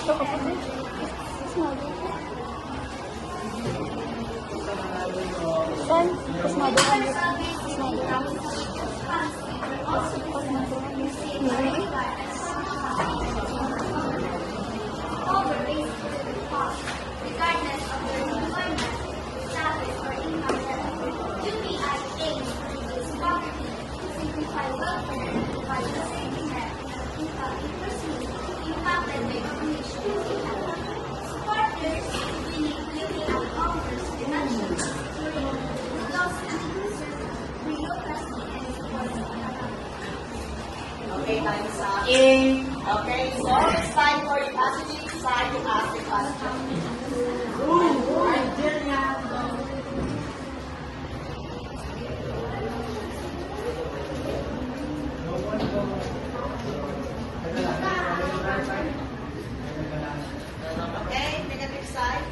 Then, tapos madalang regardless of their employment, status, or income level. UBI aims to reduce poverty, simplify welfare, and provide a safety net for people increasingly impacted by information technology. Supporters believe UBI offers financial security, legal inclusion, bureaucracy, and support of economic. Okay, time's up. Okay, so it's time for the passage side to ask the question. Okay, negative side.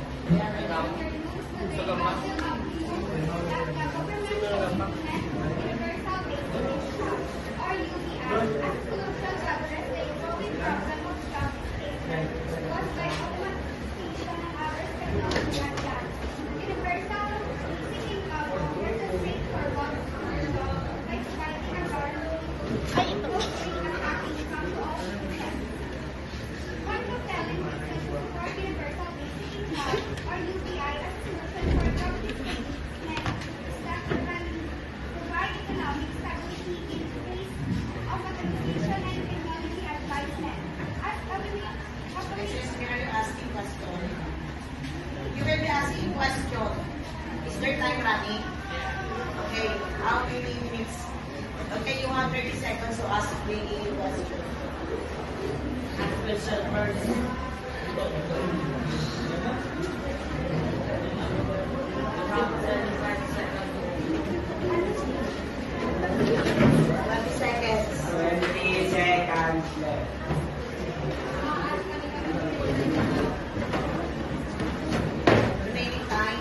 Excuse me, are you asking question? You will be asking question. Is there time running? Okay, how many minutes? Okay, you have 30 seconds to ask the question. Ask question first. Remaining time.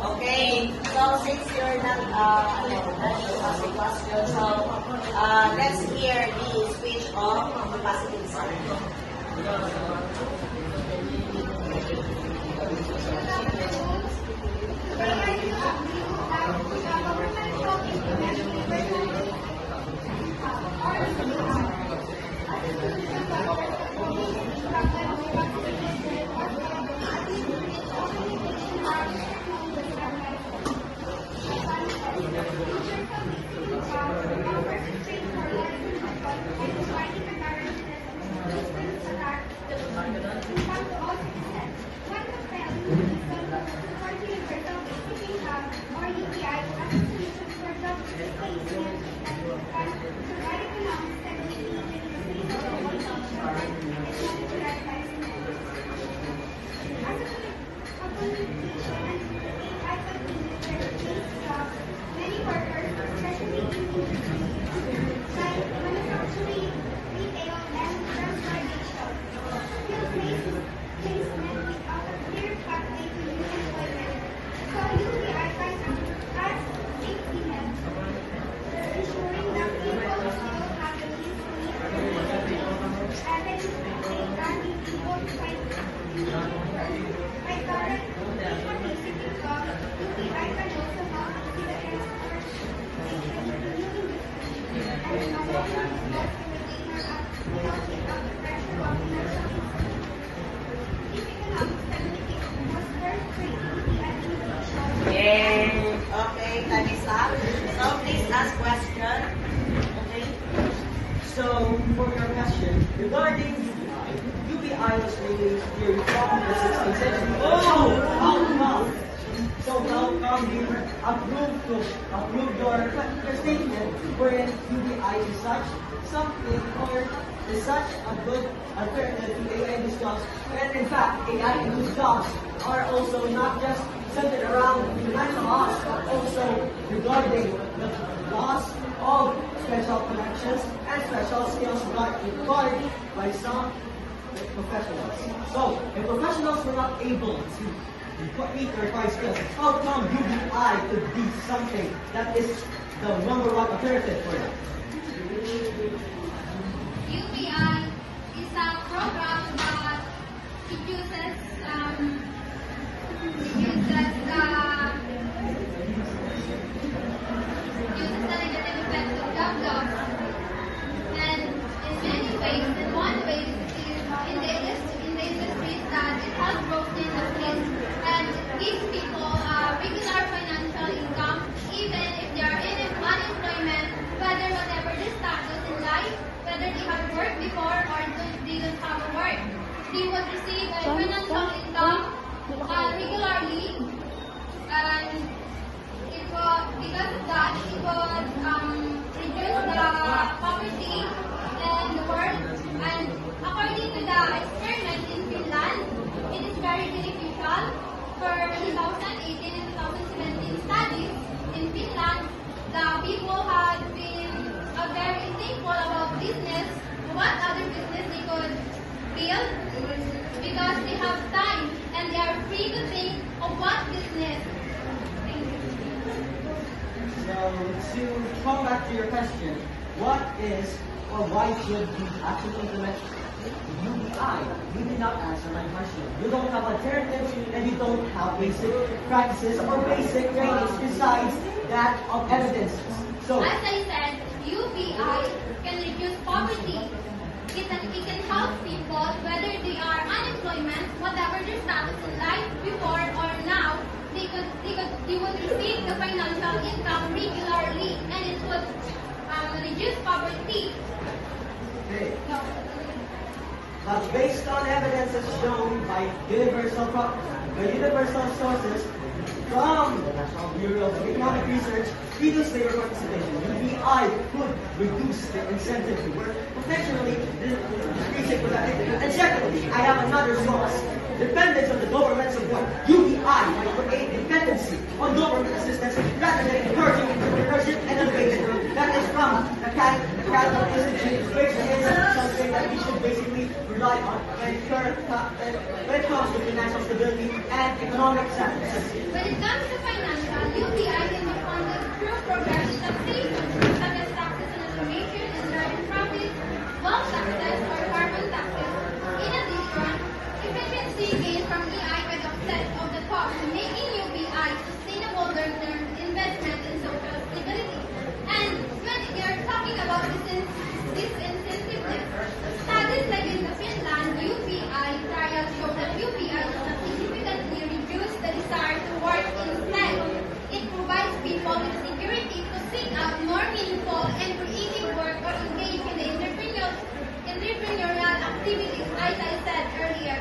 Okay, so since you're not asking question, so let's hear the speech of the positive side. Okay, time is up. So please ask question. Okay. So, for your question, regarding UBI was really here from the 16th century. Oh, how come? So, how come you approve your statement wherein UBI is such something or is such a good alternative to AI-induced jobs? And in fact, AI-induced jobs are also not just centered around financial loss, but also regarding the loss of special connections and special skills required by some professionals. So, if professionals were not able to meet the required skills. How come UBI could be something that is the number one alternative for them? UBI is a program that reduces the negative effects of job loss. And in many ways, in one way, in the industry that it has broken the skills and gives people regular financial income, even if they are in unemployment, whatever their status in life, whether they have worked before or they don't have a work. They would receive a financial income regularly, and because of that, it would reduce the poverty in the world. And according to the experiment in Finland, it is very beneficial for 2018 and 2017 studies. In Finland, the people had been very thankful about business, what other business they could build, because they have time and they are free to think of what business. So to come back to your question, what is or why should we actually implement UBI? You did not answer my question. You don't have alternatives and you don't have basic practices or basic trainings besides that of evidences. So As I said, UBI can reduce poverty. It can help people, whether they are unemployment, whatever their status in life before or now, they would receive the financial income regularly, and it would reduce poverty. okay. No. But based on evidences shown by universal sources from the National Bureau of Economic Research, reduce labor participation. UBI could reduce the incentive to work, potentially decreasing productivity. And secondly, I have another source. Dependence on the government support. UBI might create dependency on government assistance rather than encouraging entrepreneurship and innovation. That is from the Capital Institute, which is something that we should basically rely on when it comes to financial stability and economic success. When it comes to financial, UBI can be funded through programs taxation, such as taxes on information and direct profits, wealth taxes, or carbon taxes. In addition, efficiency gained from EI can offset of the cost, making UBI sustainable long-term investment in social stability. And when we are talking about disincentiveness, studies like in Finland, UBI trials show that UBI does not significantly reduce the desire to work instead. It provides people with security to seek out more meaningful and creative work or engage in the entrepreneurial activities, as I said earlier.